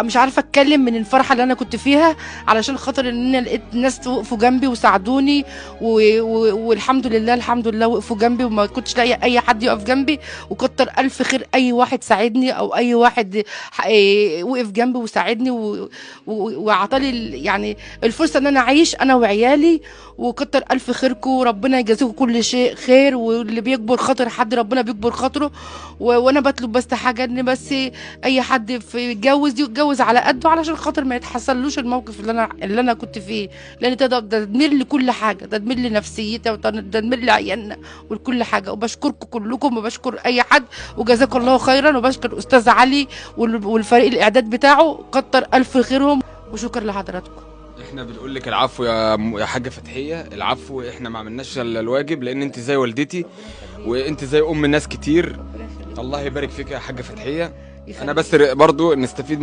مش عارفه اتكلم من الفرحه اللي انا كنت فيها، علشان خاطر ان انا لقيت ناس وقفوا جنبي وساعدوني والحمد لله الحمد لله وقفوا جنبي، وما كنتش لاقي اي حد يقف جنبي. وكتر الف خير اي واحد ساعدني او اي واحد وقف جنبي وساعدني وعطالي يعني الفرصه ان انا اعيش انا وعيالي. وكتر الف خيركم، وربنا يجازيكم كل شيء خير، واللي بيكبر خاطر حد ربنا بيكبر خاطره. وانا بطلب بس حاجه، ان بس اي حد في يتجوز يتجوز على قده، علشان خاطر ما يتحصلوش الموقف اللي انا كنت فيه، لان ده تدمير لكل حاجه، تدمير لنفسيتي وتدمير لعيالنا ولكل حاجه. وبشكركم كلكم، وبشكر اي حد، وجزاكم الله خيرا. وبشكر استاذ علي والفريق الاعداد بتاعه، كتر الف خيرهم، وشكرا لحضراتكم. احنا بنقول لك العفو يا حاجه فتحيه، العفو. احنا ما عملناش الا الواجب، لان انت زي والدتي وانت زي ام ناس كتير. الله يبارك فيك يا حاجه فتحيه. انا بس برضو نستفيد